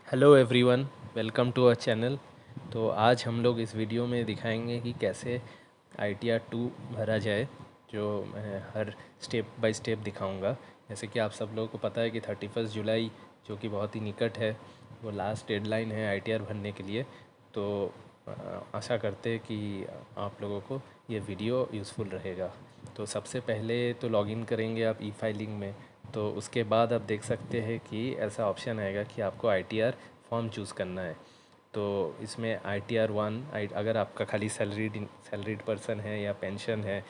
Hello everyone, welcome to our channel. तो आज हम लोग इस वीडियो में दिखाएंगे कि कैसे ITR 2 भरा जाए, जो मैं हर स्टेप बाय स्टेप दिखाऊंगा। जैसे कि आप सब लोगों को पता है कि 31 जुलाई जो कि बहुत ही निकट है, वो लास्ट डेडलाइन है ITR भरने के लिए। तो आशा करते हैं कि आप लोगों को ये वीडियो यूज़फुल रहेगा। तो सबसे पहले तो लॉगिन करेंगे आप ई-फाइलिंग में। तो उसके बाद आप देख सकते हैं कि ऐसा ऑप्शन आएगा कि आपको ITR फॉर्म चूज़ करना है। तो इसमें ITR 1 अगर आपका खाली सैलरीड पर्सन है या पेंशन है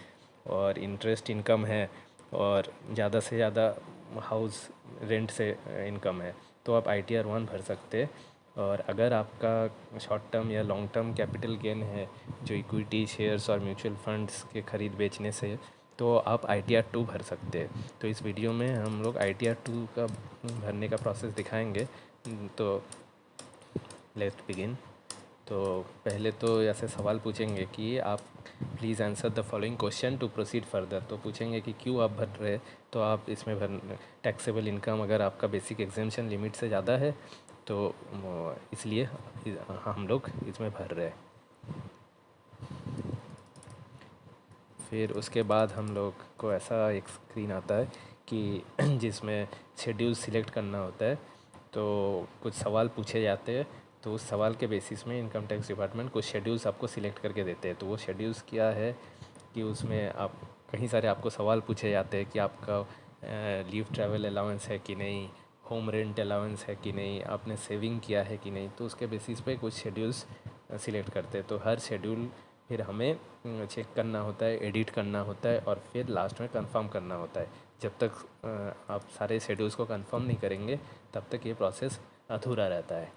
और इंटरेस्ट इनकम है और ज़्यादा से ज़्यादा हाउस रेंट से इनकम है, तो आप ITR 1 भर सकते हैं। और अगर आपका शॉर्ट टर्म या लॉन्ग टर्म कैपिटल गेन है, जो इक्विटी शेयर्स और म्यूचुअल फंड्स के ख़रीद बेचने से, तो आप ITR 2 भर सकते हैं। तो इस वीडियो में हम लोग ITR 2 का भरने का प्रोसेस दिखाएंगे। तो लेट्स बिगिन। तो पहले तो ऐसे सवाल पूछेंगे कि आप please answer the following question to proceed further. तो पूछेंगे कि क्यों आप भर रहे हैं, तो आप इसमें भर टैक्सेबल इनकम अगर आपका बेसिक एग्जेम्पशन लिमिट से ज़्यादा है तो इसलिए हम लोग इसमें भर रहे हैं। फिर उसके बाद हम लोग को ऐसा एक स्क्रीन आता है कि जिसमें शेड्यूल सिलेक्ट करना होता है। तो कुछ सवाल पूछे जाते हैं, तो उस सवाल के बेसिस में इनकम टैक्स डिपार्टमेंट कुछ शेड्यूल्स आपको सिलेक्ट करके देते हैं। तो वो शेड्यूल्स क्या है कि उसमें आप कहीं सारे आपको सवाल पूछे जाते हैं कि आपका लीव ट्रैवल अलाउंस है कि नहीं, होम रेंट अलाउंस है कि नहीं, आपने सेविंग किया है कि नहीं। तो उसके बेसिस पे कुछ शेड्यूल्स सिलेक्ट करते हैं। तो हर शेड्यूल फिर हमें चेक करना होता है, एडिट करना होता है और फिर लास्ट में कंफर्म करना होता है। जब तक आप सारे शेड्यूल्स को कंफर्म नहीं करेंगे तब तक ये प्रोसेस अधूरा रहता है।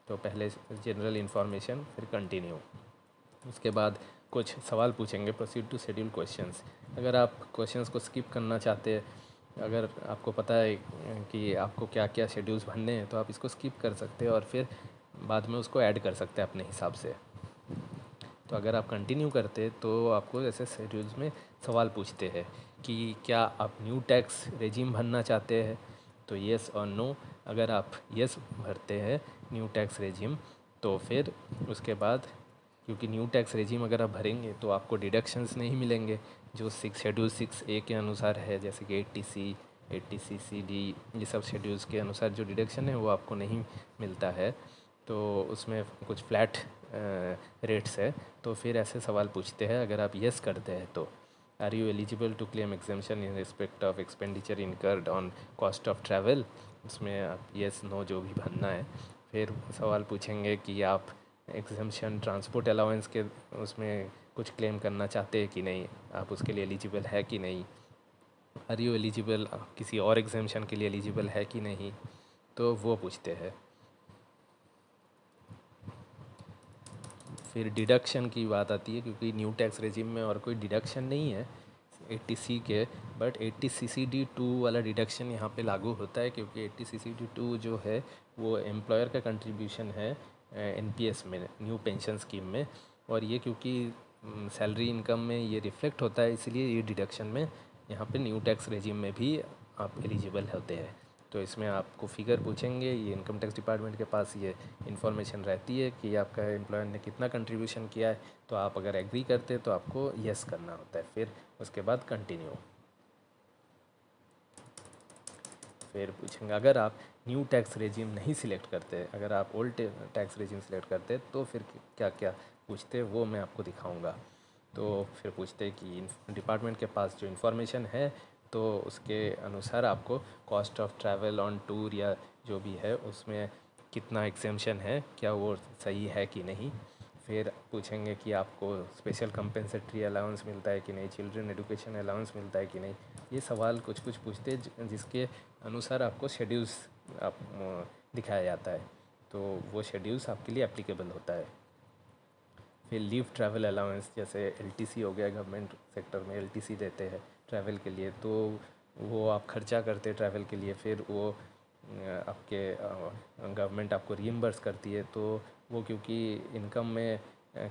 तो पहले जनरल इन्फॉर्मेशन, फिर कंटिन्यू। उसके बाद कुछ सवाल पूछेंगे, प्रोसीड टू शेड्यूल क्वेश्चंस। अगर आप क्वेश्चंस को स्किप करना चाहते हैं, अगर आपको पता है कि आपको क्या क्या शेड्यूल्स भरने हैं, तो आप इसको स्किप कर सकते हैं और फिर बाद में उसको ऐड कर सकते हैं अपने हिसाब से। तो अगर आप कंटिन्यू करते तो आपको ऐसे शेड्यूल्स में सवाल पूछते हैं कि क्या आप न्यू टैक्स रेजिम भरना चाहते हैं, तो येस और नो। अगर आप येस भरते हैं न्यू टैक्स रेजिम, तो फिर उसके बाद, क्योंकि न्यू टैक्स रेजिम अगर आप भरेंगे तो आपको डिडक्शंस नहीं मिलेंगे जो शेड्यूल 6A के अनुसार है, जैसे कि 80C 80CCD, ये सब शेड्यूल्स के अनुसार जो डिडक्शन है वो आपको नहीं मिलता है। तो उसमें कुछ फ्लैट रेट्स है। तो फिर ऐसे सवाल पूछते हैं। अगर आप येस करते हैं तो are you eligible to claim exemption in respect of expenditure incurred on cost of travel, उसमें आप येस नो जो भी भरना है। फिर सवाल पूछेंगे कि आप एग्जामेशन ट्रांसपोर्ट अलाउंस के उसमें कुछ क्लेम करना चाहते हैं कि नहीं, आप उसके लिए एलिजिबल है कि नहीं। आर यू एलिजिबल, किसी और एग्जामेशन के लिए एलिजिबल है कि नहीं, तो वो पूछते हैं। फिर डिडक्शन की बात आती है, क्योंकि न्यू टैक्स रेजिम में और कोई डिडक्शन नहीं है 80C के, बट 80CCD2 वाला डिडक्शन यहाँ पे लागू होता है, क्योंकि 80CCD2 जो है वो एम्प्लॉयर का कंट्रीब्यूशन है NPS में, न्यू पेंशन स्कीम में। और ये क्योंकि सैलरी इनकम में ये रिफ्लेक्ट होता है, इसलिए ये डिडक्शन में यहाँ पे न्यू टैक्स रेजिम में भी आप एलिजिबल होते हैं। तो इसमें आपको फ़िगर पूछेंगे, ये इनकम टैक्स डिपार्टमेंट के पास ये इन्फॉर्मेशन रहती है कि आपका एम्प्लॉयर ने कितना कंट्रीब्यूशन किया है। तो आप अगर एग्री करते हैं तो आपको येस करना होता है। फिर उसके बाद कंटिन्यू। फिर पूछेंगे अगर आप न्यू टैक्स रेजिम नहीं सिलेक्ट करते, अगर आप ओल्ड टैक्स रेजिम सिलेक्ट करते तो फिर क्या क्या पूछते हैं वो मैं आपको दिखाऊंगा। तो फिर पूछते हैं कि डिपार्टमेंट के पास जो इन्फॉर्मेशन है तो उसके अनुसार आपको cost of travel on tour या जो भी है उसमें कितना एग्जेम्पशन है, क्या वो सही है कि नहीं। फिर पूछेंगे कि आपको स्पेशल कंपेंसेटरी अलाउंस मिलता है कि नहीं, चिल्ड्रन एजुकेशन अलाउंस मिलता है कि नहीं। ये सवाल कुछ कुछ पूछते हैं जिसके अनुसार आपको शेड्यूल्स आप दिखाया जाता है, तो वो शेड्यूल्स आपके लिए एप्लीकेबल होता है। फिर लीव ट्रैवल अलाउंस, जैसे LTC हो गया, गवर्नमेंट सेक्टर में LTC देते हैं ट्रैवल के लिए, तो वो आप खर्चा करते हैं ट्रैवल के लिए, फिर वो आपके गवर्नमेंट आपको रीइम्बर्स करती है। तो वो क्योंकि इनकम में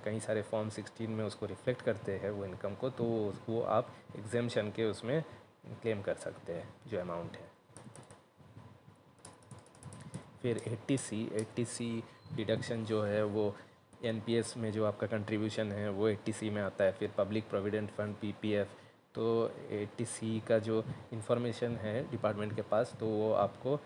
कई सारे फॉर्म 16 में उसको रिफ्लेक्ट करते हैं वो इनकम को, तो वो आप एग्जेम्पशन के उसमें क्लेम कर सकते हैं जो अमाउंट है। फिर 80C डिडक्शन जो है वो एनपीएस में जो आपका कंट्रीब्यूशन है वो 80C में आता है। फिर पब्लिक प्रोविडेंट फंड पीपीएफ, तो 80C का जो इन्फॉर्मेशन है डिपार्टमेंट के पास, तो वो आपको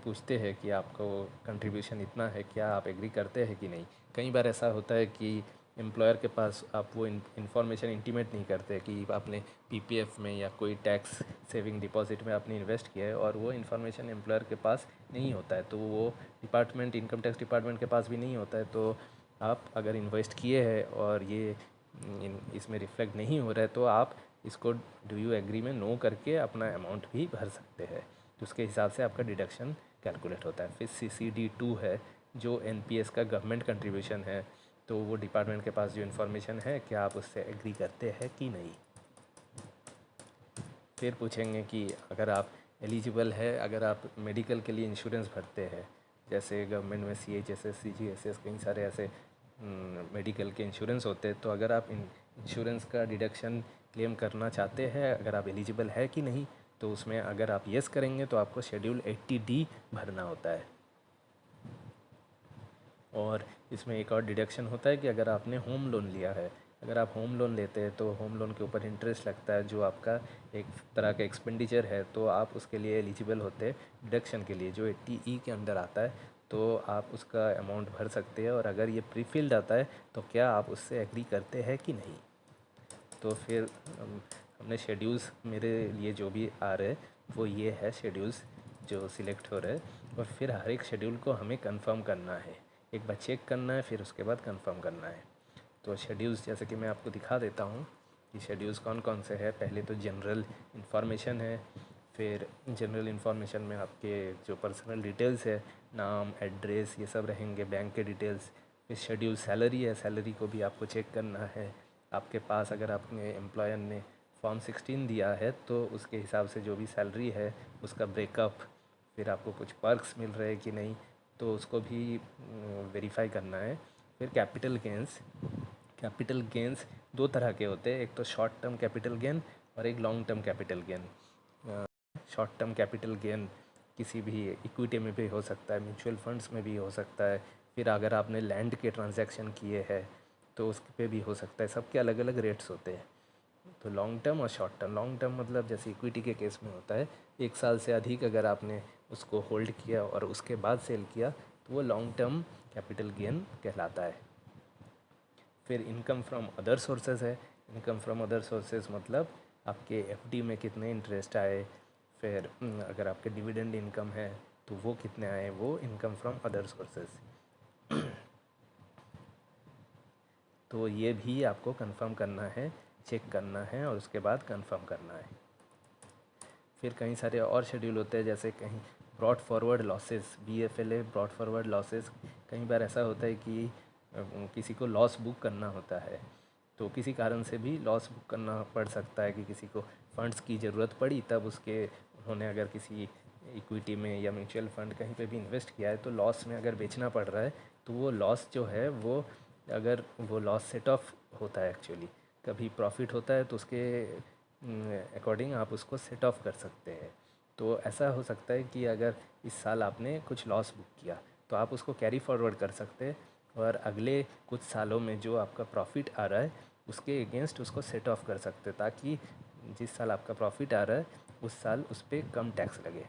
पूछते हैं कि आपको कंट्रीब्यूशन इतना है, क्या आप एग्री करते हैं कि नहीं। कई बार ऐसा होता है कि एम्प्लॉयर के पास आप वो इन्फॉर्मेशन इंटीमेट नहीं करते कि आपने पीपीएफ में या कोई टैक्स सेविंग डिपॉजिट में आपने इन्वेस्ट किया है, और वो इन्फॉर्मेशन एम्प्लॉयर के पास नहीं होता है, तो वो डिपार्टमेंट, इनकम टैक्स डिपार्टमेंट के पास भी नहीं होता है। तो आप अगर इन्वेस्ट किए हैं और ये इसमें रिफ्लेक्ट नहीं हो रहा है, तो आप इसको डू यू एग्री में नो करके अपना अमाउंट भी भर सकते हैं। तो उसके हिसाब से आपका डिडक्शन कैलकुलेट होता है। फिर CCD2 है जो एनपीएस का गवर्नमेंट कंट्रीब्यूशन है, तो वो डिपार्टमेंट के पास जो इन्फॉर्मेशन है, क्या आप उससे एग्री करते हैं कि नहीं। फिर पूछेंगे कि अगर आप एलिजिबल है, अगर आप मेडिकल के लिए इंश्योरेंस भरते हैं, जैसे गवर्नमेंट में CHSS CGSS कई सारे ऐसे मेडिकल के इंश्योरेंस होते हैं, तो अगर आप इंश्योरेंस का डिडक्शन क्लेम करना चाहते हैं, अगर आप एलिजिबल है कि नहीं, तो उसमें अगर आप येस करेंगे तो आपको शेड्यूल 80D भरना होता है। और इसमें एक और डिडक्शन होता है कि अगर आपने होम लोन लिया है, अगर आप होम लोन लेते हैं तो होम लोन के ऊपर इंटरेस्ट लगता है जो आपका एक तरह का एक्सपेंडिचर है, तो आप उसके लिए एलिजिबल होते हैं डिडक्शन के लिए, जो 80E के अंदर आता है, तो आप उसका अमाउंट भर सकते हैं। और अगर ये प्री फिल्ड आता है तो क्या आप उससे एग्री करते हैं कि नहीं। तो फिर हमने शेड्यूल्स, मेरे लिए जो भी आ रहे वो ये है शेड्यूल्स जो सिलेक्ट हो रहे हैं, और फिर हर एक शेड्यूल को हमें कंफर्म करना है, एक बार चेक करना है, फिर उसके बाद कंफर्म करना है। तो शेड्यूल्स जैसे कि मैं आपको दिखा देता हूँ कि शेड्यूल्स कौन कौन से हैं। पहले तो जनरल इन्फॉर्मेशन है, फिर जनरल इन्फॉर्मेशन में आपके जो पर्सनल डिटेल्स है, नाम, एड्रेस, ये सब रहेंगे, बैंक के डिटेल्स। फिर शेड्यूल सैलरी है, सैलरी को भी आपको चेक करना है आपके पास। अगर आपने एम्प्लॉयर ने फॉर्म 16 दिया है तो उसके हिसाब से जो भी सैलरी है उसका ब्रेकअप, फिर आपको कुछ पर्क्स मिल रहे हैं कि नहीं, तो उसको भी वेरीफाई करना है। फिर कैपिटल गेंस दो तरह के होते हैं, एक तो शॉर्ट टर्म कैपिटल गेन और एक long term capital gain. Short term capital gain किसी भी इक्विटी में भी हो सकता है, म्यूचुअल फंड्स में भी हो सकता है, फिर अगर आपने लैंड के ट्रांजैक्शन किए हैं तो उस पे भी हो सकता है। सबके अलग अलग रेट्स होते हैं। तो लॉन्ग टर्म और शॉर्ट टर्म, लॉन्ग टर्म मतलब जैसे इक्विटी के केस में होता है, 1 साल से अधिक अगर आपने उसको होल्ड किया और उसके बाद सेल किया तो वो लॉन्ग टर्म कैपिटल गेन कहलाता है। फिर इनकम फ्रॉम अदर सोर्सेज है। इनकम फ्रॉम अदर सोर्सेज मतलब आपके एफडी में कितने इंटरेस्ट आए, फिर अगर आपके डिविडेंड इनकम है तो वो कितने आए, वो इनकम फ्रॉम अदर सोर्सेज। तो ये भी आपको कंफर्म करना है, चेक करना है और उसके बाद कंफर्म करना है। फिर कई सारे और शेड्यूल होते हैं, जैसे कहीं brought forward losses, BFLA brought forward losses. कई बार ऐसा होता है कि किसी को लॉस बुक करना होता है, तो किसी कारण से भी लॉस बुक करना पड़ सकता है कि किसी को फंड्स की ज़रूरत पड़ी, तब उसके उन्होंने अगर किसी इक्विटी में या म्यूचुअल फंड कहीं पे भी इन्वेस्ट किया है, तो लॉस में अगर बेचना पड़ रहा है, तो वो लॉस जो है वो, अगर वो लॉस सेट ऑफ होता है एक्चुअली, कभी प्रॉफिट होता है तो उसके अकॉर्डिंग आप उसको सेट ऑफ कर सकते हैं। तो ऐसा हो सकता है कि अगर इस साल आपने कुछ लॉस बुक किया तो आप उसको कैरी फॉरवर्ड कर सकते हैं, और अगले कुछ सालों में जो आपका प्रॉफिट आ रहा है उसके अगेंस्ट उसको सेट ऑफ कर सकते हैं, ताकि जिस साल आपका प्रॉफिट आ रहा है उस साल उस पर कम टैक्स लगे,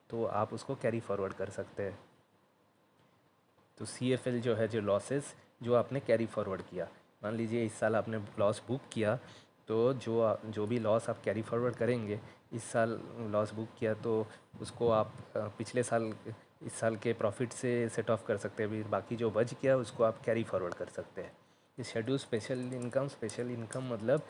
तो आप उसको कैरी फॉरवर्ड कर सकते हैं। तो CFL जो है, जो लॉसेस जो आपने कैरी फॉरवर्ड किया, मान लीजिए इस साल आपने लॉस बुक किया, तो जो भी लॉस आप कैरी फॉरवर्ड करेंगे, इस साल लॉस बुक किया तो उसको आप पिछले साल, इस साल के प्रॉफिट से सेट ऑफ कर सकते हैं, अभी बाकी जो बच गया उसको आप कैरी फॉरवर्ड कर सकते हैं। ये शेड्यूल स्पेशल इनकम मतलब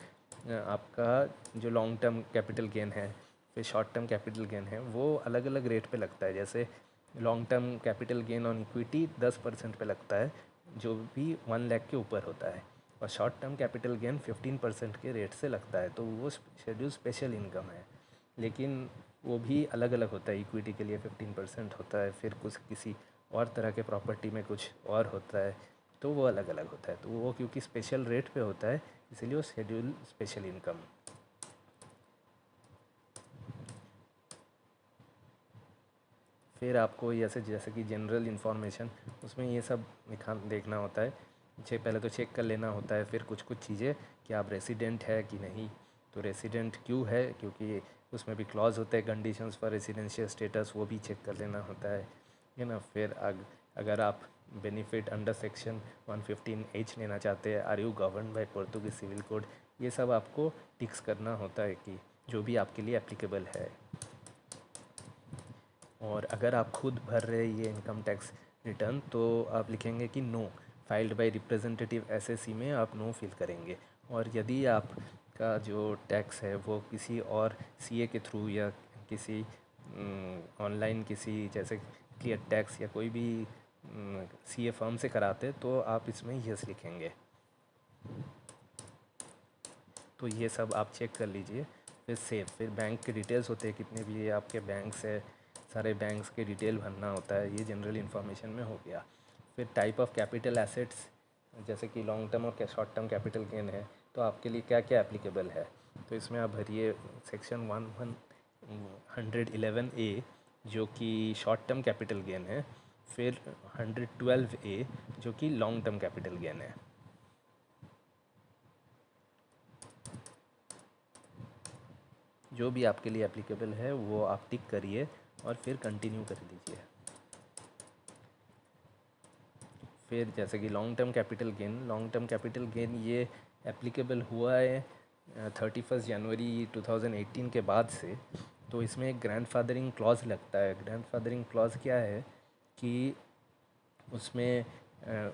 आपका जो लॉन्ग टर्म कैपिटल गेन है, फिर शॉर्ट टर्म कैपिटल गेन है, वो अलग अलग रेट पे लगता है। जैसे long term capital gain on equity 10% पे लगता है, जो भी 1 लाख के ऊपर होता है, और शॉर्ट टर्म कैपिटल गेन 15% के रेट से लगता है, तो वो शेड्यूल स्पेशल इनकम है। लेकिन वो भी अलग अलग होता है, इक्विटी के लिए 15% होता है, फिर कुछ किसी और तरह के प्रॉपर्टी में कुछ और होता है, तो वो अलग अलग होता है। तो वो क्योंकि स्पेशल रेट पे होता है, इसीलिए वो शेड्यूल स्पेशल इनकम। फिर आपको जैसे जैसे कि जनरल इन्फॉर्मेशन, उसमें ये सब देखना होता है। पहले तो चेक कर लेना होता है फिर कुछ कुछ चीज़ें कि आप रेसिडेंट है कि नहीं। तो रेसिडेंट क्यों है, क्योंकि उसमें भी क्लॉज होते हैं कंडीशंस फॉर रेसिडेंशियल स्टेटस, वो भी चेक कर लेना होता है ना। फिर अगर आप बेनिफिट अंडर सेक्शन 115H लेना चाहते हैं, are you govern by Portuguese civil code, ये सब आपको टिक्स करना होता है कि जो भी आपके लिए एप्लीकेबल है। और अगर आप खुद भर रहे ये इनकम टैक्स रिटर्न तो आप लिखेंगे कि no, filed by representative SSC में आप नो फिल करेंगे। और यदि आपका जो टैक्स है वो किसी और सीए के थ्रू या किसी ऑनलाइन किसी जैसे क्लियर टैक्स या कोई भी सीए फर्म से कराते तो आप इसमें यस लिखेंगे। तो ये सब आप चेक कर लीजिए। फिर सेव, फिर बैंक के डिटेल्स होते हैं, कितने भी आपके बैंक्स है, सारे बैंक्स के डिटेल भरना होता है, ये जनरल इन्फॉर्मेशन में हो गया। फिर टाइप ऑफ कैपिटल एसेट्स, जैसे कि लॉन्ग टर्म और शॉर्ट टर्म कैपिटल गेन है, तो आपके लिए क्या क्या एप्लीकेबल है। तो इसमें आप भरिए सेक्शन 111A जो कि शॉर्ट टर्म कैपिटल गेन है, फिर 112A जो कि लॉन्ग टर्म कैपिटल गेन है। जो भी आपके लिए एप्लीकेबल है वो आप टिक करिए और फिर कंटिन्यू कर दीजिए। फिर जैसे कि लॉन्ग टर्म कैपिटल गेन ये एप्लीकेबल हुआ है 31 जनवरी 2018 के बाद से। तो इसमें एक ग्रैंडफादरिंग क्लॉज लगता है। ग्रैंडफादरिंग क्लॉज क्या है कि उसमें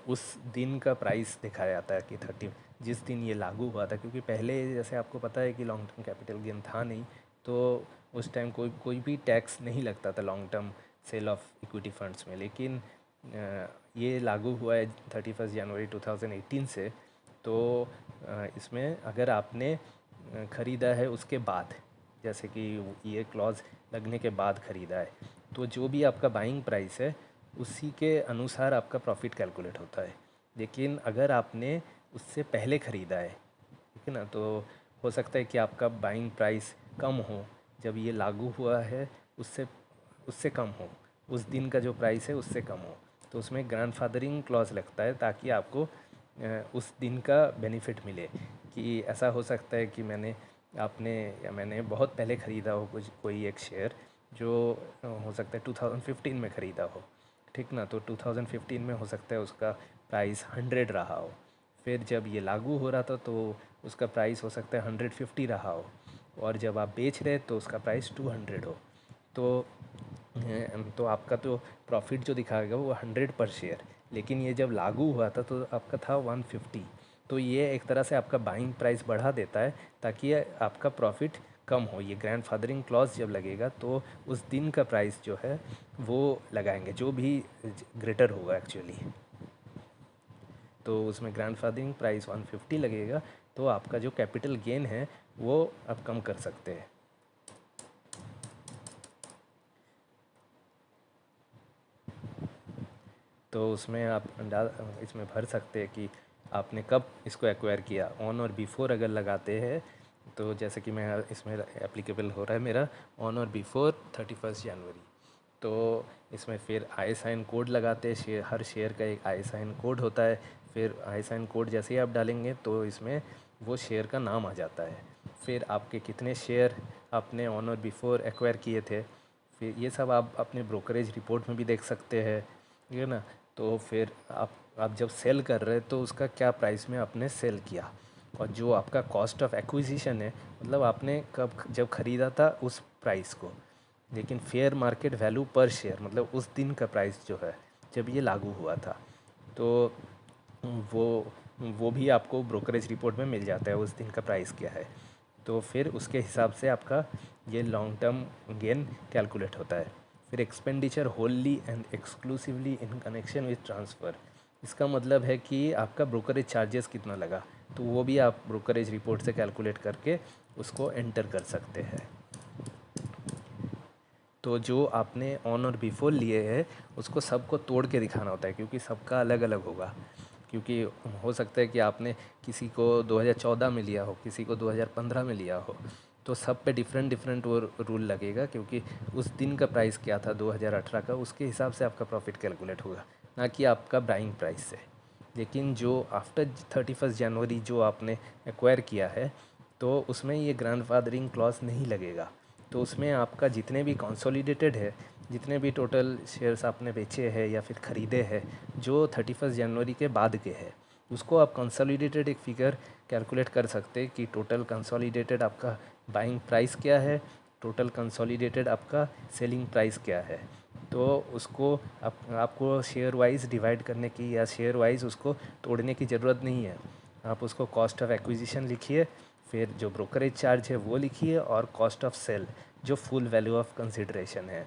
उस दिन का प्राइस दिखाया जाता है कि 30 जिस दिन ये लागू हुआ था, क्योंकि पहले जैसे आपको पता है कि लॉन्ग टर्म कैपिटल गेन था नहीं, तो उस टाइम कोई भी टैक्स नहीं लगता था long term sale of equity funds में। लेकिन ये लागू हुआ है 31 जनवरी 2018 से। तो इसमें अगर आपने ख़रीदा है उसके बाद, जैसे कि ये क्लॉज लगने के बाद ख़रीदा है, तो जो भी आपका बाइंग प्राइस है उसी के अनुसार आपका प्रॉफिट कैलकुलेट होता है। लेकिन अगर आपने उससे पहले ख़रीदा है, ठीक है ना, तो हो सकता है कि आपका बाइंग प्राइस कम हो, जब ये लागू हुआ है उससे उससे कम हो, उस दिन का जो प्राइस है उससे कम हो। तो उसमें ग्रैंडफादरिंग क्लॉज लगता है ताकि आपको उस दिन का बेनिफिट मिले। कि ऐसा हो सकता है कि मैंने बहुत पहले ख़रीदा हो कोई एक शेयर, जो हो सकता है 2015 में ख़रीदा हो, ठीक ना, तो 2015 में हो सकता है उसका प्राइस 100 रहा हो। फिर जब ये लागू हो रहा था तो उसका प्राइस हो सकता है 150 रहा हो, और जब आप बेच रहे तो उसका प्राइस 200 हो। तो आपका तो प्रॉफिट जो दिखाएगा वो 100 पर शेयर, लेकिन ये जब लागू हुआ था तो आपका था 150। तो ये एक तरह से आपका बाइंग प्राइस बढ़ा देता है ताकि आपका प्रॉफिट कम हो। ये ग्रैंडफादरिंग क्लॉज जब लगेगा तो उस दिन का प्राइस जो है वो लगाएंगे, जो भी ग्रेटर होगा एक्चुअली। तो उसमें ग्रैंडफादरिंग प्राइस 150 लगेगा, तो आपका जो कैपिटल गेन है वो आप कम कर सकते हैं। तो उसमें आप इसमें भर सकते हैं कि आपने कब इसको एक्वायर किया। ऑन और बिफोर अगर लगाते हैं तो जैसे कि मैं इसमें एप्लीकेबल हो रहा है मेरा ऑन और बिफोर 31 जनवरी, तो इसमें फिर ISIN कोड लगाते हैं। हर शेयर का एक ISIN कोड होता है। फिर ISIN कोड जैसे ही आप डालेंगे तो इसमें वो शेयर का नाम आ जाता है। फिर आपके कितने शेयर आपने ऑन और बिफोर एक्वायर किए थे, फिर ये सब आप अपने ब्रोकरेज रिपोर्ट में भी देख सकते हैं, ठीक है ना। तो फिर आप जब सेल कर रहे हैं तो उसका क्या प्राइस में आपने सेल किया, और जो आपका कॉस्ट ऑफ एक्विजिशन है, मतलब आपने कब जब ख़रीदा था उस प्राइस को, लेकिन फेयर मार्केट वैल्यू पर शेयर मतलब उस दिन का प्राइस जो है जब ये लागू हुआ था, तो वो वो भी आपको ब्रोकरेज रिपोर्ट में मिल जाता है उस दिन का प्राइस क्या है। तो फिर उसके हिसाब से आपका ये लॉन्ग टर्म गेन कैलकुलेट होता है। फिर expenditure Holi and exclusively in connection with transfer, इसका मतलब है कि आपका ब्रोकरेज चार्जेस कितना लगा, तो वो भी आप ब्रोकरेज रिपोर्ट से कैलकुलेट करके उसको एंटर कर सकते हैं। तो जो आपने ऑन और बिफोर लिए हैं उसको सबको तोड़ के दिखाना होता है, क्योंकि सबका अलग अलग होगा। क्योंकि हो सकता है कि आपने किसी को 2014 में लिया हो, किसी को 2015 में लिया हो, तो सब पे डिफरेंट डिफरेंट वो रूल लगेगा, क्योंकि उस दिन का प्राइस क्या था 2018 का, उसके हिसाब से आपका प्रॉफिट कैलकुलेट होगा, ना कि आपका बाइंग प्राइस से। लेकिन जो आफ्टर 31 जनवरी जो आपने एक्वायर किया है, तो उसमें ये ग्रैंडफादरिंग क्लॉज नहीं लगेगा। तो उसमें आपका जितने भी कंसोलिडेटेड है, जितने भी टोटल शेयर्स आपने बेचे हैं या फिर ख़रीदे हैं जो 31 जनवरी के बाद के हैं, उसको आप कंसोलिडेटेड एक फ़िगर कैलकुलेट कर सकते हैं कि टोटल कंसोलिडेटेड आपका बाइंग प्राइस क्या है, टोटल कंसोलिडेटेड आपका सेलिंग प्राइस क्या है। तो उसको आपको शेयर वाइज डिवाइड करने की या शेयर वाइज उसको तोड़ने की ज़रूरत नहीं है। आप उसको कॉस्ट ऑफ एक्विजिशन लिखिए, फिर जो ब्रोकरेज चार्ज है वो लिखिए, और कॉस्ट ऑफ सेल जो फुल वैल्यू ऑफ कंसिडरेशन है,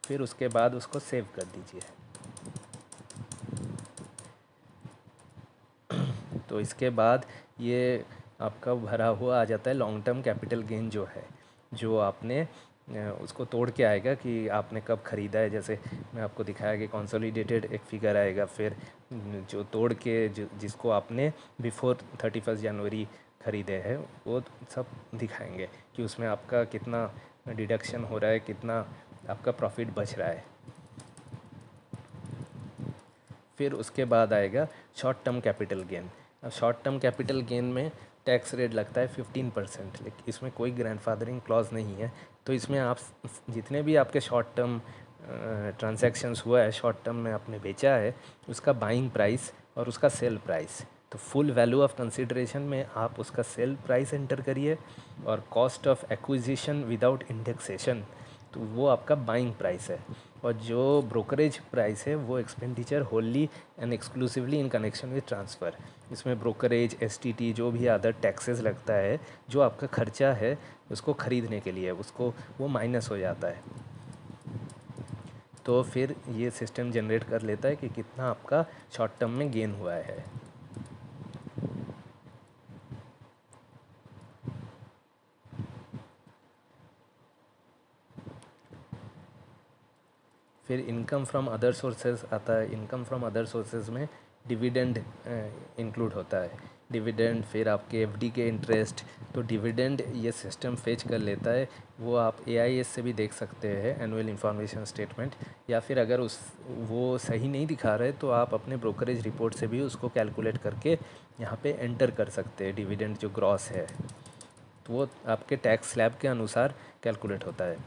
फिर उसके बाद उसको सेव कर दीजिए। तो इसके बाद ये आपका भरा हुआ आ जाता है लॉन्ग टर्म कैपिटल गेन, जो है जो आपने उसको तोड़ के आएगा कि आपने कब ख़रीदा है। जैसे मैं आपको दिखाया कि कंसोलिडेटेड एक फ़िगर आएगा, फिर जो तोड़ के जिसको आपने बिफोर 31 जनवरी ख़रीदे हैं वो सब दिखाएंगे कि उसमें आपका कितना डिडक्शन हो रहा है, कितना आपका प्रॉफिट बच रहा है। फिर उसके बाद आएगा शॉर्ट टर्म कैपिटल गेन। अब शॉर्ट टर्म कैपिटल गेन में टैक्स रेट लगता है 15%, लेकिन इसमें कोई ग्रैंडफादरिंग क्लॉज नहीं है। तो इसमें आप जितने भी आपके शॉर्ट टर्म ट्रांजैक्शंस हुआ है, शॉर्ट टर्म में आपने बेचा है, उसका बाइंग प्राइस और उसका सेल प्राइस, तो फुल वैल्यू ऑफ कंसिडरेशन में आप उसका सेल प्राइस एंटर करिए, और cost of acquisition without indexation, तो वो आपका बाइंग प्राइस है। और जो ब्रोकरेज प्राइस है वो expenditure Holi and exclusively in connection with transfer. इसमें ब्रोकरेज, एसटीटी, जो भी अदर टैक्सेस लगता है, जो आपका खर्चा है उसको ख़रीदने के लिए, उसको वो माइनस हो जाता है। तो फिर ये सिस्टम जनरेट कर लेता है कि कितना आपका शॉर्ट टर्म में गेन हुआ है। फिर इनकम फ्रॉम अदर सोर्सेज आता है। इनकम फ्रॉम अदर सोर्सेज में डिविडेंड इंक्लूड होता है। डिविडेंड, फिर आपके एफडी के इंटरेस्ट। तो डिविडेंड ये सिस्टम फेच कर लेता है, वो आप एआईएस से भी देख सकते हैं, एनुअल इंफॉर्मेशन स्टेटमेंट, या फिर अगर वो सही नहीं दिखा रहे तो आप अपने ब्रोकरेज रिपोर्ट से भी उसको कैलकुलेट करके यहाँ पे एंटर कर सकते हैं। डिविडेंड जो ग्रॉस है तो वो आपके टैक्स स्लैब के अनुसार कैलकुलेट होता है।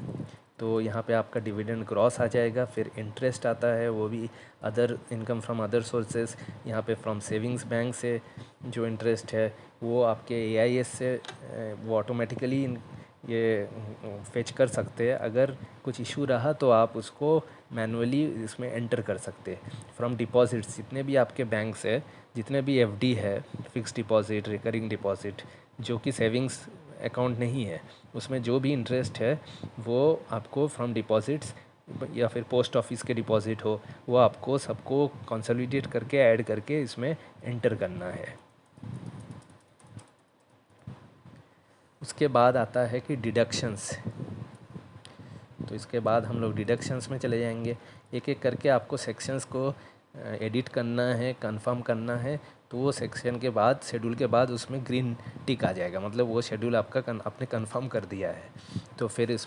तो यहाँ पे आपका डिविडेंड ग्रॉस आ जाएगा। फिर इंटरेस्ट आता है, वो भी other income from other sources. यहाँ पे फ्रॉम सेविंग्स बैंक से जो इंटरेस्ट है वो आपके एआईएस से वो ऑटोमेटिकली ये फेच कर सकते हैं। अगर कुछ इशू रहा तो आप उसको मैनुअली इसमें एंटर कर सकते हैं। फ्रॉम डिपॉजिट्स, जितने भी आपके बैंक्स है, जितने भी एफडी है, फिक्स डिपॉजिट, रिकरिंग डिपॉजिट, जो कि सेविंग्स अकाउंट नहीं है, उसमें जो भी इंटरेस्ट है वो आपको फ्रॉम डिपॉजिट्स या फिर पोस्ट ऑफिस के डिपॉजिट हो, वो आपको सबको कंसोलिडेट करके ऐड करके इसमें एंटर करना है। उसके बाद आता है कि डिडक्शंस। तो इसके बाद हम लोग डिडक्शंस में चले जाएंगे। एक एक करके आपको सेक्शंस को एडिट करना है, कंफर्म करना है। तो वो सेक्शन के बाद, शेड्यूल के बाद उसमें ग्रीन टिक आ जाएगा, मतलब वो शेड्यूल आपका आपने कंफर्म कर दिया है। तो फिर इस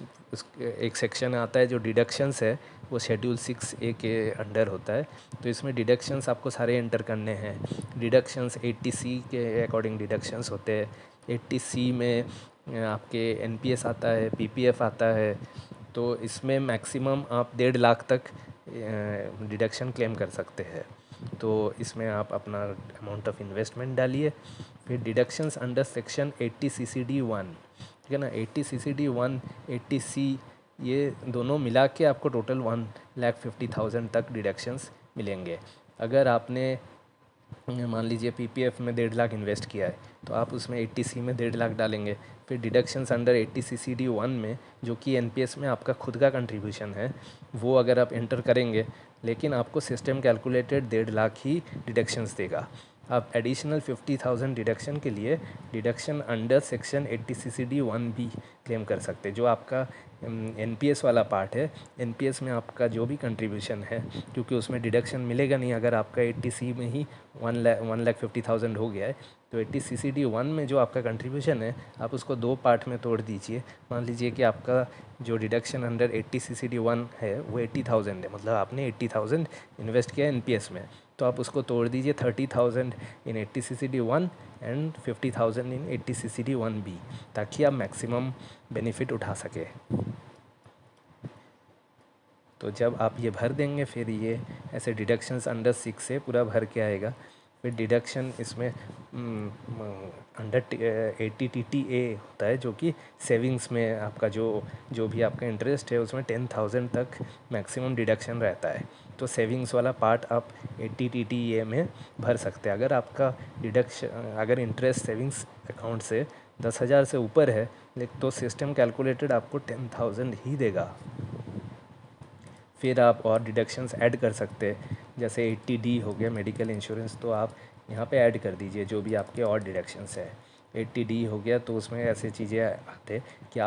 एक सेक्शन आता है जो डिडक्शंस है, वो शेड्यूल 6A के अंडर होता है। तो इसमें डिडक्शंस आपको सारे एंटर करने हैं। डिडक्शंस 80C के अकॉर्डिंग डिडक्शंस होते हैं। 80C में आपके एनपीएस आता है, पीपीएफ आता है। तो इसमें मैक्सिमम आप 1.5 लाख तक डिडक्शन क्लेम कर सकते हैं। तो इसमें आप अपना अमाउंट ऑफ इन्वेस्टमेंट डालिए। फिर डिडक्शंस अंडर सेक्शन 80 CCD1, ठीक है ना। 80 CCD1, 80C, ये दोनों मिला के आपको टोटल 1,50,000 तक डिडक्शंस मिलेंगे। अगर आपने मान लीजिए पीपीएफ में 1.5 लाख इन्वेस्ट किया है, तो आप उसमें 80C में 1.5 लाख डालेंगे। फिर डिडक्शंस अंडर 80 CCD1 में, जो कि एनपीएस में आपका खुद का कंट्रीब्यूशन है, वो अगर आप एंटर करेंगे, लेकिन आपको सिस्टम कैलकुलेटेड 1.5 लाख ही डिडक्शंस देगा। आप एडिशनल 50,000 डिडक्शन के लिए deduction under section 80 CCD1B claim कर सकते हैं। जो आपका एनपीएस वाला पार्ट है, एनपीएस में आपका जो भी कंट्रीब्यूशन है, क्योंकि उसमें डिडक्शन मिलेगा नहीं, अगर आपका 80C में ही 1,50,000 हो गया है, तो 80 CCD 1 में जो आपका कंट्रीब्यूशन है आप उसको 2 पार्ट में तोड़ दीजिए। मान लीजिए कि आपका जो डिडक्शन अंडर 80 CCD 1 है वो 80,000 है, मतलब आपने 80,000 इन्वेस्ट किया एनपीएस में, तो आप उसको तोड़ दीजिए 30,000 इन 80 CCD 1 and 50,000 in 80 CCD 1B, ताकि आप मैक्सिमम बेनिफिट उठा सके। तो जब आप ये भर देंगे फिर ये ऐसे डिडक्शंस अंडर 6 से पूरा भर के आएगा। फिर डिडक्शन इसमें अंडर 80TTA होता है, जो कि सेविंग्स में आपका जो भी आपका इंटरेस्ट है उसमें 10,000 तक मैक्सिमम डिडक्शन रहता है। तो सेविंग्स वाला पार्ट आप 80TTA में भर सकते हैं। अगर आपका डिडक्शन अगर इंटरेस्ट सेविंग्स अकाउंट से 10,000 से ऊपर है, लेकिन तो सिस्टम कैलकुलेटेड आपको 10,000 ही देगा। फिर आप और डिडक्शंस ऐड कर सकते हैं, जैसे 80D हो गया मेडिकल इंश्योरेंस, तो आप यहाँ पे ऐड कर दीजिए जो भी आपके और डिडक्शंस है। 80D हो गया तो उसमें ऐसे चीज़ें आते कि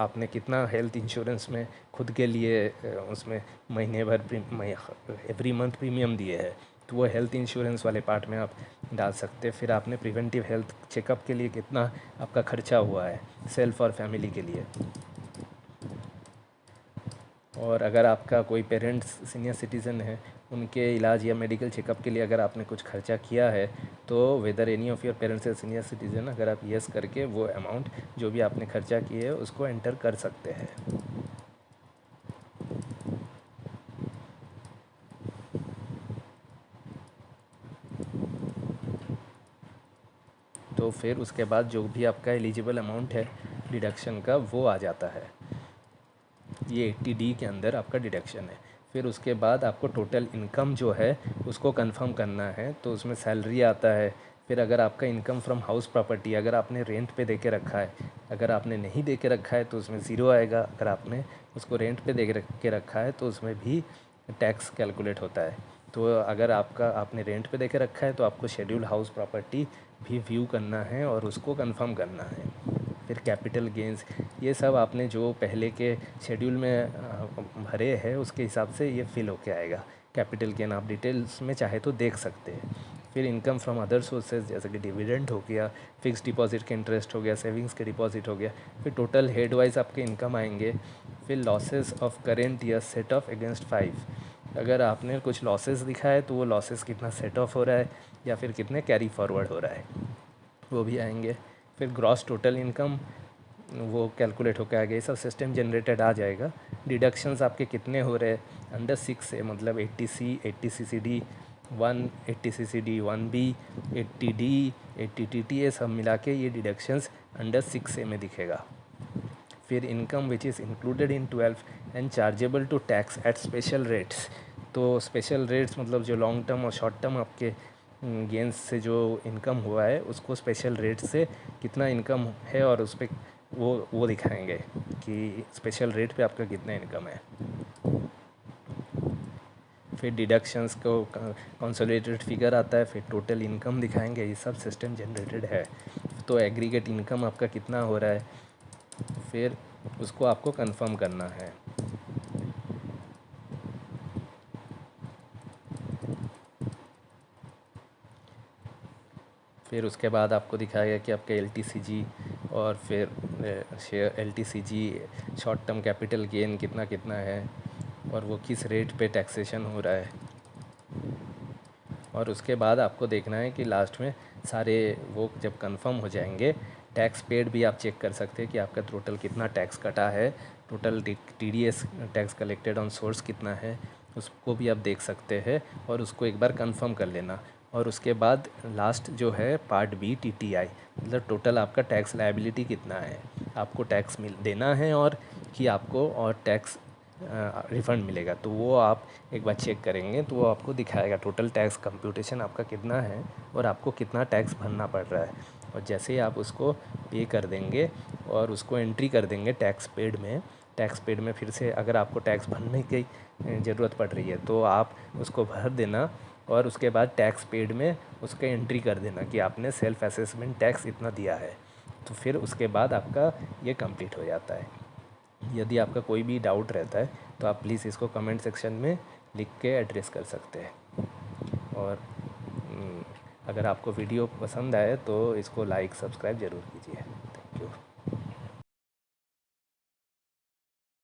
आपने कितना हेल्थ इंश्योरेंस में खुद के लिए उसमें महीने भर एवरी मंथ प्रीमियम दिए है, तो वो हेल्थ इंश्योरेंस वाले पार्ट में आप डाल सकते हैं। फिर आपने प्रिवेंटिव हेल्थ चेकअप के लिए कितना आपका खर्चा हुआ है सेल्फ और फैमिली के लिए। और अगर आपका कोई पेरेंट्स सीनियर सिटीज़न है, उनके इलाज या मेडिकल चेकअप के लिए अगर आपने कुछ खर्चा किया है, तो whether any of your parents या सीनियर सिटीज़न, अगर आप येस करके वो अमाउंट जो भी आपने खर्चा किए है उसको एंटर कर सकते हैं। तो फिर उसके बाद जो भी आपका एलिजिबल अमाउंट है डिडक्शन का वो आ जाता है। ये 80D के अंदर आपका डिडक्शन है। फिर उसके बाद आपको टोटल इनकम जो है उसको कंफर्म करना है, तो उसमें सैलरी आता है। फिर अगर आपका इनकम फ्रॉम हाउस प्रॉपर्टी अगर आपने रेंट पे दे के रखा है, अगर आपने नहीं दे के रखा है तो उसमें ज़ीरो आएगा। अगर आपने उसको रेंट पे दे के रखा है तो उसमें भी टैक्स कैलकुलेट होता है। तो अगर आपने रेंट पे दे के रखा है तो आपको शेड्यूल हाउस प्रॉपर्टी भी व्यू करना है और उसको कंफर्म करना है। फिर कैपिटल गेंस, ये सब आपने जो पहले के शेड्यूल में भरे हैं उसके हिसाब से ये फिल होके आएगा। कैपिटल गेन आप डिटेल्स में चाहे तो देख सकते हैं। फिर इनकम फ्रॉम अदर सोर्सेज जैसे कि डिविडेंड हो गया, फिक्स डिपॉजिट के इंटरेस्ट हो गया, सेविंग्स के डिपॉजिट हो गया। फिर टोटल हेड वाइज आपके इनकम आएंगे। फिर losses of current year set of against 5, अगर आपने कुछ लॉसेस दिखा है तो वो लॉसेस कितना सेट ऑफ हो रहा है या फिर कितने कैरी फॉरवर्ड हो रहा है, वो भी आएंगे। फिर ग्रॉस टोटल इनकम वो कैलकुलेट होकर आ गया, ये सब सिस्टम जनरेटेड आ जाएगा। डिडक्शंस आपके कितने हो रहे हैं अंडर 6 से, मतलब 80C, 80 CCD 1, 80 CCD 1B, 80D, 80TTA सब मिला के ये डिडक्शंस अंडर 6A में दिखेगा। फिर income which is included in 12 and chargeable to tax at special rates, तो स्पेशल रेट्स मतलब जो लॉन्ग टर्म और शॉर्ट टर्म आपके गेंस से जो इनकम हुआ है उसको स्पेशल रेट से कितना इनकम है और उस पर वो दिखाएंगे कि स्पेशल रेट पे आपका कितना इनकम है। फिर डिडक्शंस को कंसोलिडेटेड फिगर आता है, फिर टोटल इनकम दिखाएंगे, ये सब सिस्टम जनरेटेड है। तो एग्रीगेट इनकम आपका कितना हो रहा है फिर उसको आपको कंफर्म करना है। फिर उसके बाद आपको दिखाएगा कि आपका LTCG और फिर share LTCG short term capital gain कितना कितना है और वो किस रेट पे टैक्सेशन हो रहा है। और उसके बाद आपको देखना है कि लास्ट में सारे वो जब कंफर्म हो जाएंगे, टैक्स पेड भी आप चेक कर सकते हैं कि आपका टोटल कितना टैक्स कटा है, total TDS tax collected on source कितना है, उसको भी आप देख सकते हैं और उसको एक बार कंफर्म कर लेना। और उसके बाद लास्ट जो है पार्ट B TTI, मतलब टोटल आपका टैक्स लायबिलिटी कितना है, आपको टैक्स देना है और कि आपको और टैक्स रिफ़ंड मिलेगा, तो वो आप एक बार चेक करेंगे तो वो आपको दिखाएगा टोटल टैक्स कंप्यूटेशन आपका कितना है और आपको कितना टैक्स भरना पड़ रहा है। और जैसे ही आप उसको पे कर देंगे और उसको एंट्री कर देंगे टैक्स पेड में फिर से अगर आपको टैक्स भरने की ज़रूरत पड़ रही है तो आप उसको भर देना और उसके बाद टैक्स पेड में उसका एंट्री कर देना कि आपने सेल्फ असेसमेंट टैक्स इतना दिया है। तो फिर उसके बाद आपका ये कंप्लीट हो जाता है। यदि आपका कोई भी डाउट रहता है तो आप प्लीज़ इसको कमेंट सेक्शन में लिख के एड्रेस कर सकते हैं। और अगर आपको वीडियो पसंद आए तो इसको लाइक सब्सक्राइब ज़रूर कीजिए।